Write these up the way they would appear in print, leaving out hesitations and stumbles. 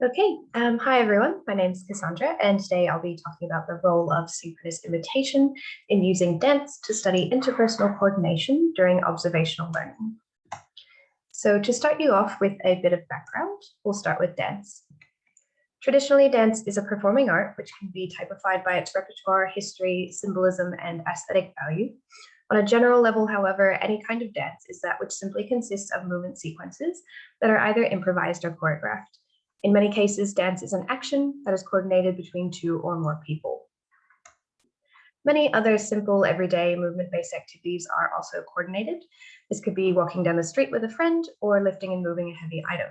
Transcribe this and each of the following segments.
Hi everyone, my name is Cassandra and today I'll be talking about the role of synchronous imitation in using dance to study interpersonal coordination during observational learning. So to start you off with a bit of background, we'll start with dance. Traditionally, dance is a performing art which can be typified by its repertoire, history, symbolism, and aesthetic value. On a general level, however, any kind of dance is that which simply consists of movement sequences that are either improvised or choreographed. In many cases, dance is an action that is coordinated between two or more people. Many other simple, everyday movement-based activities are also coordinated. This could be walking down the street with a friend or lifting and moving a heavy item.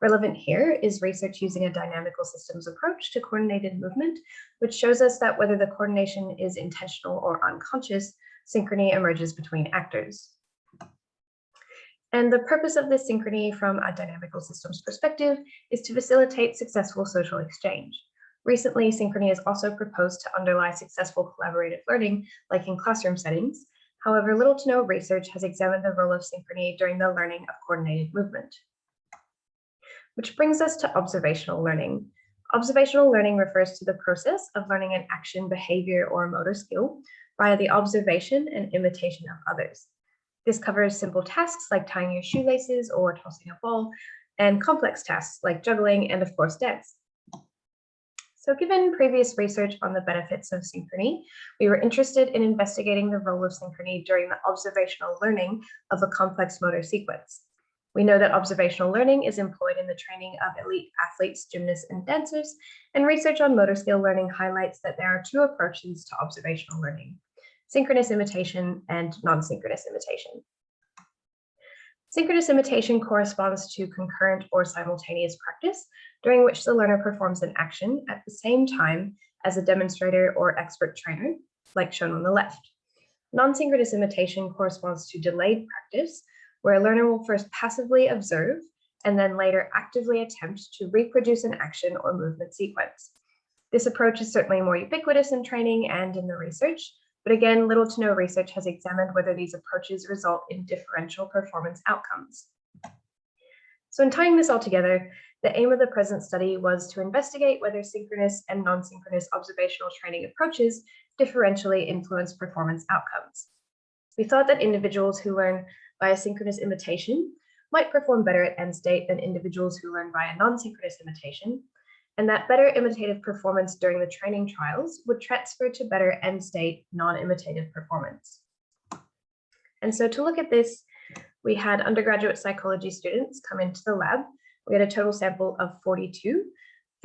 Relevant here is research using a dynamical systems approach to coordinated movement, which shows us that whether the coordination is intentional or unconscious, synchrony emerges between actors. And the purpose of this synchrony from a dynamical systems perspective is to facilitate successful social exchange. Recently, synchrony is also proposed to underlie successful collaborative learning, like in classroom settings. However, little to no research has examined the role of synchrony during the learning of coordinated movement. Which brings us to observational learning. Observational learning refers to the process of learning an action, behavior, or motor skill via the observation and imitation of others. This covers simple tasks like tying your shoelaces or tossing a ball, and complex tasks like juggling and, of course, dance. So given previous research on the benefits of synchrony, we were interested in investigating the role of synchrony during the observational learning of a complex motor sequence. We know that observational learning is employed in the training of elite athletes, gymnasts, and dancers, and research on motor skill learning highlights that there are two approaches to observational learning: synchronous imitation and non-synchronous imitation. Synchronous imitation corresponds to concurrent or simultaneous practice, during which the learner performs an action at the same time as a demonstrator or expert trainer, like shown on the left. Non-synchronous imitation corresponds to delayed practice, where a learner will first passively observe and then later actively attempt to reproduce an action or movement sequence. This approach is certainly more ubiquitous in training and in the research, but again, little to no research has examined whether these approaches result in differential performance outcomes. So in tying this all together, the aim of the present study was to investigate whether synchronous and non-synchronous observational training approaches differentially influence performance outcomes. We thought that individuals who learn via synchronous imitation might perform better at end state than individuals who learn via non-synchronous imitation, and that better imitative performance during the training trials would transfer to better end state non-imitative performance. And so to look at this, we had undergraduate psychology students come into the lab. We had a total sample of 42,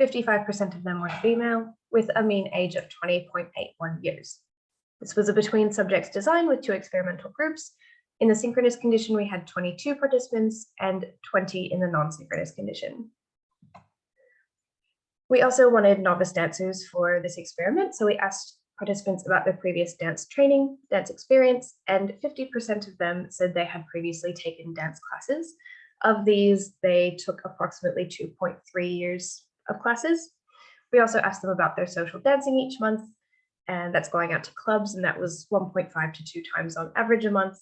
55% of them were female, with a mean age of 20.81 years. This was a between subjects design with two experimental groups. In the synchronous condition, we had 22 participants and 20 in the non-synchronous condition. We also wanted novice dancers for this experiment, so we asked participants about their previous dance training, dance experience, and 50% of them said they had previously taken dance classes. Of these, they took approximately 2.3 years of classes. We also asked them about their social dancing each month, and that's going out to clubs, and that was 1.5 to 2 times on average a month.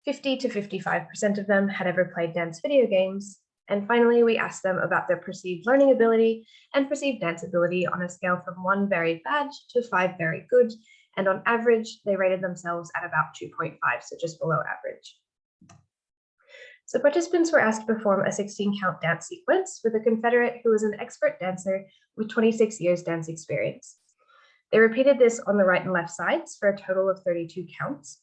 50 to 55% of them had ever played dance video games. And finally, we asked them about their perceived learning ability and perceived dance ability on a scale from 1 very bad to 5 very good. And on average, they rated themselves at about 2.5, so just below average. So participants were asked to perform a 16-count dance sequence with a confederate who was an expert dancer with 26 years dance experience. They repeated this on the right and left sides for a total of 32 counts.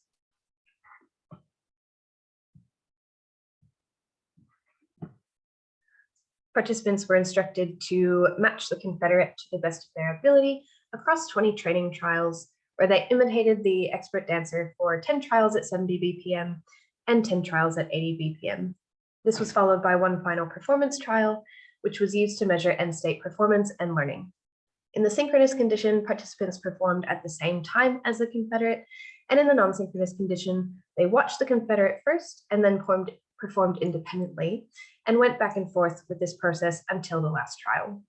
Participants were instructed to match the confederate to the best of their ability across 20 training trials, where they imitated the expert dancer for 10 trials at 70 BPM and 10 trials at 80 BPM. This was followed by one final performance trial, which was used to measure end state performance and learning. In the synchronous condition, participants performed at the same time as the confederate, and in the non-synchronous condition, they watched the confederate first and then performed independently and went back and forth with this process until the last trial.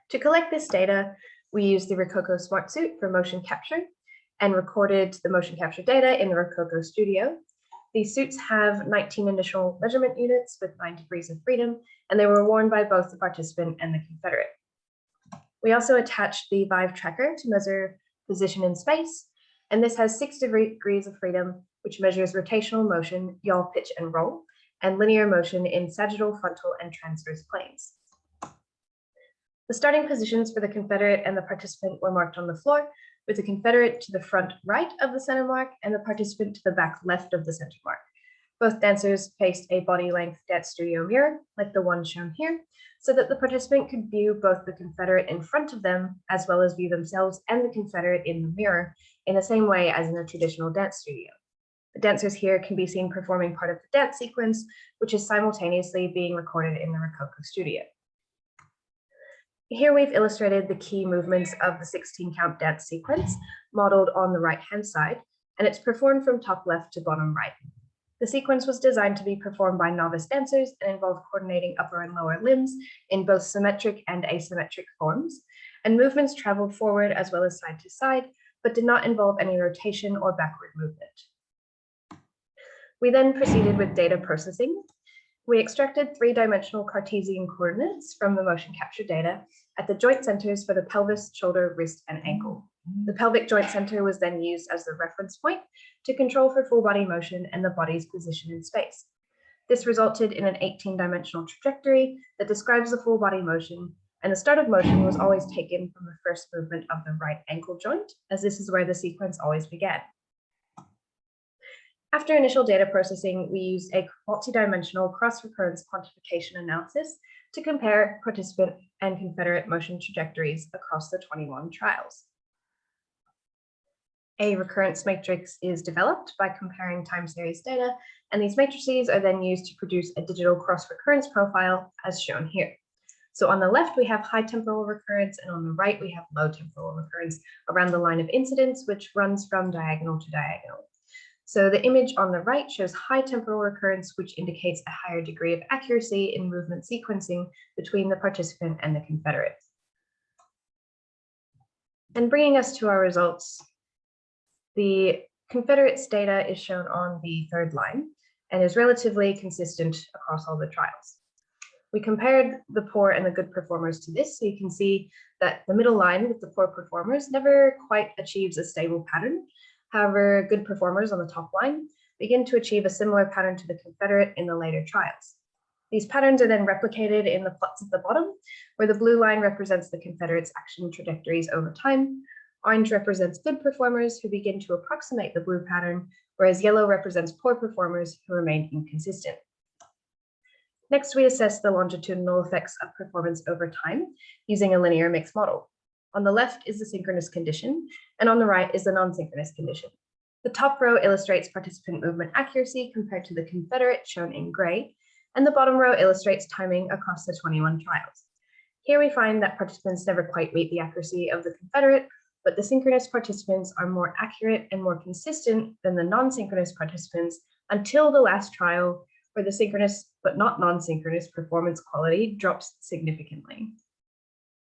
To collect this data, we used the Rococo Smart Suite for motion capture and recorded the motion capture data in the Rococo studio. These suits have 19 initial measurement units with 9 degrees of freedom, and they were worn by both the participant and the confederate. We also attached the Vive tracker to measure position in space, and this has 6 degrees of freedom, which measures rotational motion, yaw, pitch, and roll, and linear motion in sagittal, frontal, and transverse planes. The starting positions for the confederate and the participant were marked on the floor, with the confederate to the front right of the center mark and the participant to the back left of the center mark. Both dancers faced a body-length dance studio mirror, like the one shown here, so that the participant could view both the confederate in front of them, as well as view themselves and the confederate in the mirror in the same way as in a traditional dance studio. The dancers here can be seen performing part of the dance sequence, which is simultaneously being recorded in the Rococo studio. Here we've illustrated the key movements of the 16-count dance sequence, modeled on the right-hand side, and it's performed from top left to bottom right. The sequence was designed to be performed by novice dancers and involved coordinating upper and lower limbs in both symmetric and asymmetric forms, and movements traveled forward as well as side to side, but did not involve any rotation or backward movement. We then proceeded with data processing. We extracted 3-dimensional Cartesian coordinates from the motion capture data at the joint centers for the pelvis, shoulder, wrist, and ankle. The pelvic joint center was then used as the reference point to control for full body motion and the body's position in space. This resulted in an 18-dimensional trajectory that describes the full body motion, and the start of motion was always taken from the first movement of the right ankle joint, as this is where the sequence always began. After initial data processing, we used a multi-dimensional cross-recurrence quantification analysis to compare participant and confederate motion trajectories across the 21 trials. A recurrence matrix is developed by comparing time series data, and these matrices are then used to produce a digital cross-recurrence profile as shown here. So on the left, we have high temporal recurrence, and on the right, we have low temporal recurrence around the line of incidence, which runs from diagonal to diagonal. So the image on the right shows high temporal recurrence, which indicates a higher degree of accuracy in movement sequencing between the participant and the confederate. And bringing us to our results, the confederate's data is shown on the third line and is relatively consistent across all the trials. We compared the poor and the good performers to this, so you can see that the middle line with the poor performers never quite achieves a stable pattern. However, good performers on the top line begin to achieve a similar pattern to the confederate in the later trials. These patterns are then replicated in the plots at the bottom, where the blue line represents the confederate's action trajectories over time. Orange represents good performers who begin to approximate the blue pattern, whereas yellow represents poor performers who remain inconsistent. Next, we assess the longitudinal effects of performance over time using a linear mixed model. On the left is the synchronous condition, and on the right is the non-synchronous condition. The top row illustrates participant movement accuracy compared to the confederate, shown in gray, and the bottom row illustrates timing across the 21 trials. Here we find that participants never quite meet the accuracy of the confederate, but the synchronous participants are more accurate and more consistent than the non-synchronous participants until the last trial, where the synchronous but not non-synchronous performance quality drops significantly.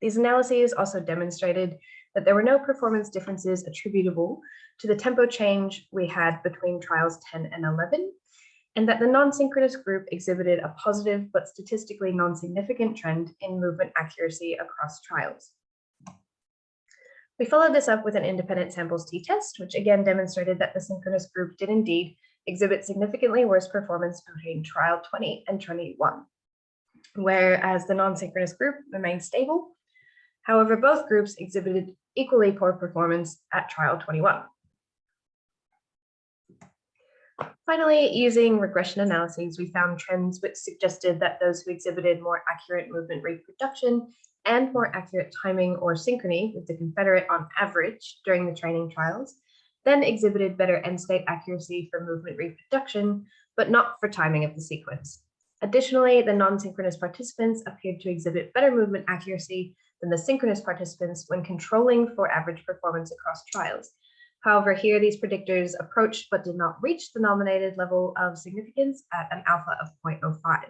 These analyses also demonstrated that there were no performance differences attributable to the tempo change we had between trials 10 and 11, and that the non-synchronous group exhibited a positive but statistically non-significant trend in movement accuracy across trials. We followed this up with an independent samples t-test, which again demonstrated that the synchronous group did indeed exhibit significantly worse performance between trial 20 and 21, whereas the non-synchronous group remained stable. However, both groups exhibited equally poor performance at trial 21. Finally, using regression analyses, we found trends which suggested that those who exhibited more accurate movement reproduction and more accurate timing or synchrony with the confederate on average during the training trials, then exhibited better end-state accuracy for movement reproduction, but not for timing of the sequence. Additionally, the non-synchronous participants appeared to exhibit better movement accuracy than the synchronous participants when controlling for average performance across trials. However, here these predictors approached but did not reach the nominated level of significance at an alpha of 0.05.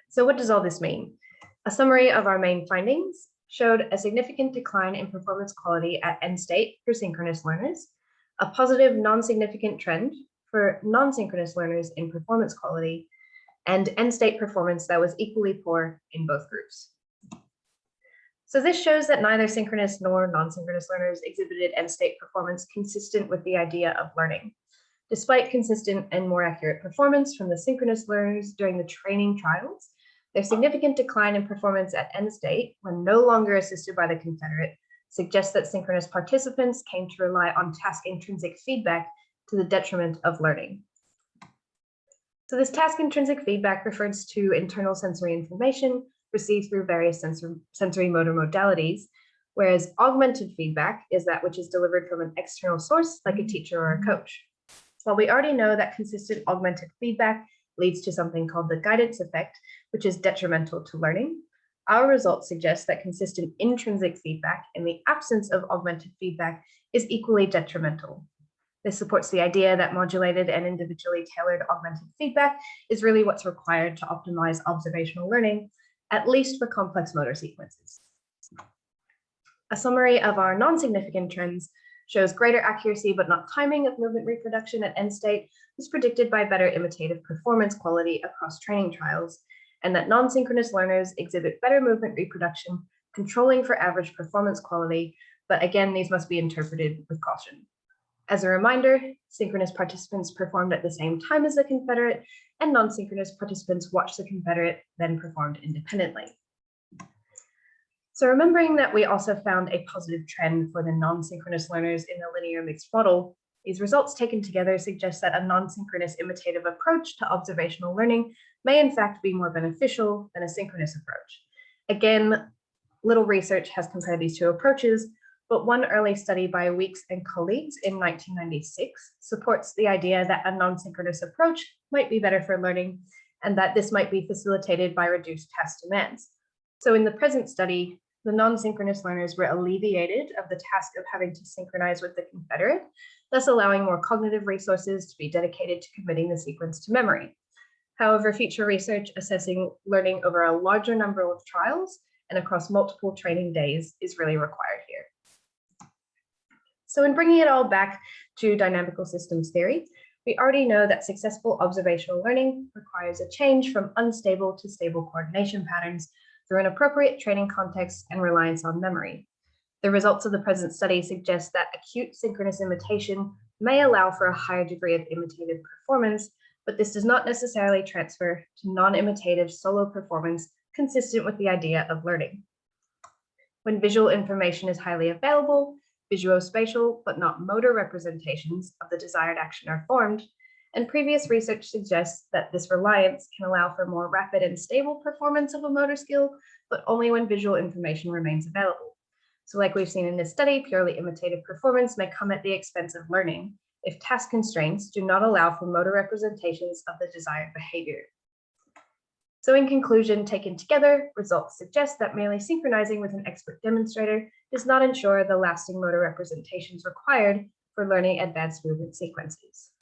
So what does all this mean? A summary of our main findings showed a significant decline in performance quality at end state for synchronous learners, a positive non-significant trend for non-synchronous learners in performance quality, and end-state performance that was equally poor in both groups. So this shows that neither synchronous nor non-synchronous learners exhibited end-state performance consistent with the idea of learning. Despite consistent and more accurate performance from the synchronous learners during the training trials, their significant decline in performance at end state, when no longer assisted by the confederate, suggests that synchronous participants came to rely on task intrinsic feedback to the detriment of learning. So this task intrinsic feedback refers to internal sensory information received through various sensory motor modalities, whereas augmented feedback is that which is delivered from an external source like a teacher or a coach. While we already know that consistent augmented feedback leads to something called the guidance effect, which is detrimental to learning, our results suggest that consistent intrinsic feedback in the absence of augmented feedback is equally detrimental. This supports the idea that modulated and individually tailored augmented feedback is really what's required to optimize observational learning, at least for complex motor sequences. A summary of our non-significant trends shows greater accuracy but not timing of movement reproduction at end state was predicted by better imitative performance quality across training trials, and that non-synchronous learners exhibit better movement reproduction, controlling for average performance quality, but again, these must be interpreted with caution. As a reminder, synchronous participants performed at the same time as the confederate, and non-synchronous participants watched the confederate, then performed independently. So remembering that we also found a positive trend for the non-synchronous learners in the linear mixed model, these results taken together suggest that a non-synchronous imitative approach to observational learning may in fact be more beneficial than a synchronous approach. Again, little research has compared these two approaches, but one early study by Weeks and colleagues in 1996 supports the idea that a non-synchronous approach might be better for learning and that this might be facilitated by reduced task demands. So in the present study, the non-synchronous learners were alleviated of the task of having to synchronize with the confederate, thus allowing more cognitive resources to be dedicated to committing the sequence to memory. However, future research assessing learning over a larger number of trials and across multiple training days is really required here. So in bringing it all back to dynamical systems theory, we already know that successful observational learning requires a change from unstable to stable coordination patterns through an appropriate training context and reliance on memory. The results of the present study suggest that acute synchronous imitation may allow for a higher degree of imitative performance, but this does not necessarily transfer to non-imitative solo performance consistent with the idea of learning. When visual information is highly available, visuospatial but not motor representations of the desired action are formed, and previous research suggests that this reliance can allow for more rapid and stable performance of a motor skill, but only when visual information remains available. So like we've seen in this study, purely imitative performance may come at the expense of learning if task constraints do not allow for motor representations of the desired behavior. So in conclusion, taken together, results suggest that merely synchronizing with an expert demonstrator does not ensure the lasting motor representations required for learning advanced movement sequences.